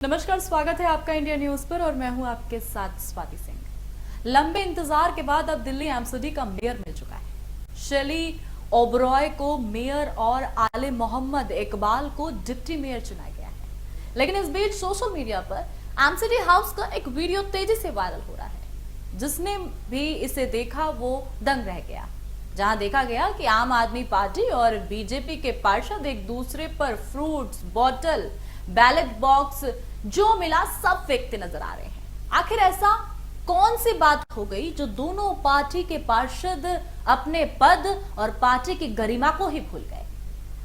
नमस्कार, स्वागत है आपका इंडिया न्यूज पर और मैं हूं आपके साथ स्वाति सिंह। लंबे इंतजार के बाद अब दिल्ली एमसीडी का मेयर मिल चुका है। शेली ओबरॉय को मेयर और आले मोहम्मद इकबाल को डिप्टी मेयर चुना गया है। लेकिन इस बीच सोशल मीडिया पर एमसीडी हाउस का एक वीडियो तेजी से वायरल हो रहा है। जिसने भी इसे देखा वो दंग रह गया, जहां देखा गया कि आम आदमी पार्टी और बीजेपी के पार्षद एक दूसरे पर फ्रूट्स, बॉटल, बैलेट बॉक्स जो मिला सब फेंकते नजर आ रहे हैं। आखिर ऐसा कौन सी बात हो गई जो दोनों पार्टी के पार्षद अपने पद और पार्टी की गरिमा को ही भूल गए।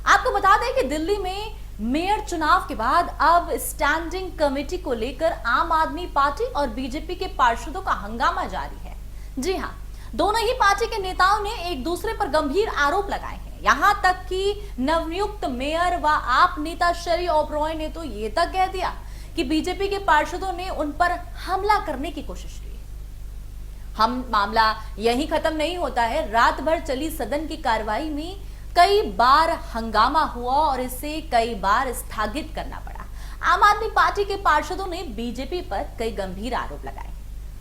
आपको बता दें कि दिल्ली में मेयर चुनाव के बाद अब स्टैंडिंग कमेटी को लेकर आम आदमी पार्टी और बीजेपी के पार्षदों का हंगामा जारी है। जी हां, दोनों ही पार्टी के नेताओं ने एक दूसरे पर गंभीर आरोप लगाए हैं। यहां तक कि नवनियुक्त मेयर व आप नेता शेली ओबरॉय ने तो ये तक कह दिया कि बीजेपी के पार्षदों ने उन पर हमला करने की कोशिश की। मामला यहीं खत्म नहीं होता है। रात भर चली सदन की कार्रवाई में कई बार हंगामा हुआ और इसे कई बार स्थगित करना पड़ा। आम आदमी पार्टी के पार्षदों ने बीजेपी पर कई गंभीर आरोप लगाए।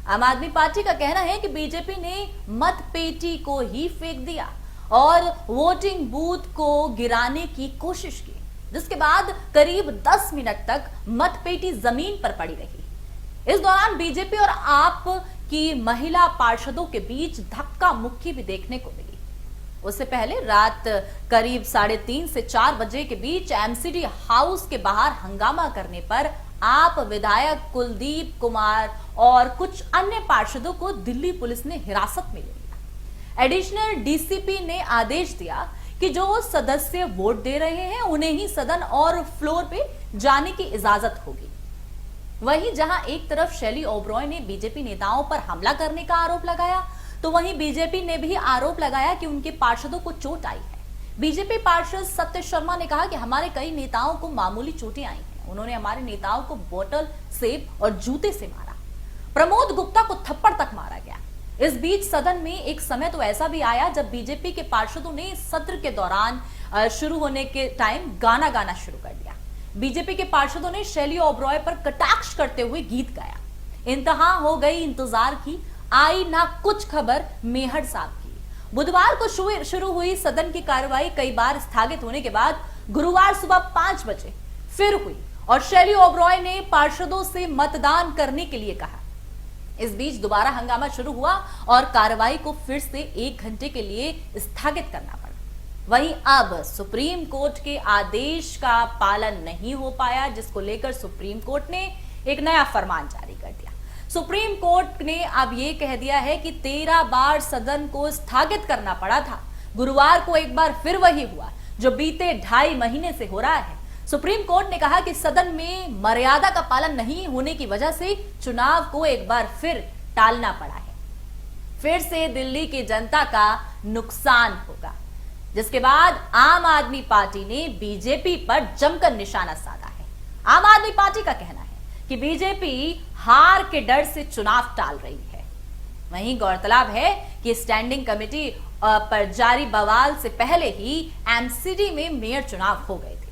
आम आदमी पार्टी का कहना है कि बीजेपी ने मतपेटी को ही फेंक दिया और वोटिंग बूथ को गिराने की कोशिश की, जिसके बाद करीब 10 मिनट तक मतपेटी जमीन पर पड़ी रही। इस दौरान बीजेपी और आप की महिला पार्षदों के बीच धक्का मुक्की भी देखने को मिली। उससे पहले रात करीब 3:30 से 4 बजे के बीच एमसीडी हाउस के बाहर हंगामा करने पर आप विधायक कुलदीप कुमार और कुछ अन्य पार्षदों को दिल्ली पुलिस ने हिरासत में ले लिया। एडिशनल डीसीपी ने आदेश दिया कि जो सदस्य वोट दे रहे हैं उन्हें ही सदन और फ्लोर पे जाने की इजाजत होगी। वहीं जहां एक तरफ शेली ओबरॉय ने बीजेपी नेताओं पर हमला करने का आरोप लगाया, तो वहीं बीजेपी ने भी आरोप लगाया कि उनके पार्षदों को चोट आई है। बीजेपी पार्षद सत्य शर्मा ने कहा कि हमारे कई नेताओं को मामूली चोटें आई हैं। उन्होंने हमारे नेताओं को बोतल, सेब और जूते से मारा। प्रमोद गुप्ता को थप्पड़ तक मारा गया। इस बीच सदन में एक समय तो ऐसा भी आया जब बीजेपी के पार्षदों ने सत्र के दौरान शुरू होने के टाइम गाना गाना शुरू कर दिया। बीजेपी के पार्षदों ने शेली ओबरॉय पर कटाक्ष करते हुए गीत गाया। इंतहा हो गई इंतजार की, आई ना कुछ खबर मेहर साहब की। बुधवार को शुरू हुई सदन की कार्रवाई कई बार स्थगित होने के बाद गुरुवार सुबह 5 बजे फिर हुई और शेली ओबरॉय ने पार्षदों से मतदान करने के लिए कहा। इस बीच दोबारा हंगामा शुरू हुआ और कार्रवाई को फिर से 1 घंटे के लिए स्थगित करना पड़ा। वहीं अब सुप्रीम कोर्ट के आदेश का पालन नहीं हो पाया, जिसको लेकर सुप्रीम कोर्ट ने एक नया फरमान जारी कर दिया। सुप्रीम कोर्ट ने अब यह कह दिया है कि 13 बार सदन को स्थगित करना पड़ा था। गुरुवार को एक बार फिर वही हुआ जो बीते 2.5 महीने से हो रहा है। सुप्रीम कोर्ट ने कहा कि सदन में मर्यादा का पालन नहीं होने की वजह से चुनाव को एक बार फिर टालना पड़ा है। फिर से दिल्ली की जनता का नुकसान होगा, जिसके बाद आम आदमी पार्टी ने बीजेपी पर जमकर निशाना साधा है। आम आदमी पार्टी का कहना है कि बीजेपी हार के डर से चुनाव टाल रही है। वहीं गौरतलब है कि स्टैंडिंग कमेटी पर जारी बवाल से पहले ही एमसीडी में मेयर चुनाव हो गए थे,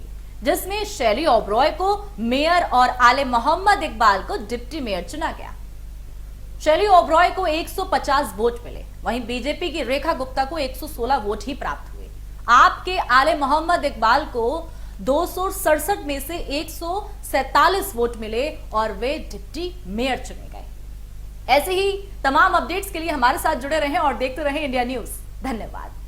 जिसमें शेली ओबरॉय को मेयर और आले मोहम्मद इकबाल को डिप्टी मेयर चुना गया। शेली ओबरॉय को 150 वोट मिले, वहीं बीजेपी की रेखा गुप्ता को 116 वोट ही प्राप्त हुए। आपके आले मोहम्मद इकबाल को 267 में से 147 वोट मिले और वे डिप्टी मेयर चुने गए। ऐसे ही तमाम अपडेट्स के लिए हमारे साथ जुड़े रहें और देखते रहें इंडिया न्यूज। धन्यवाद।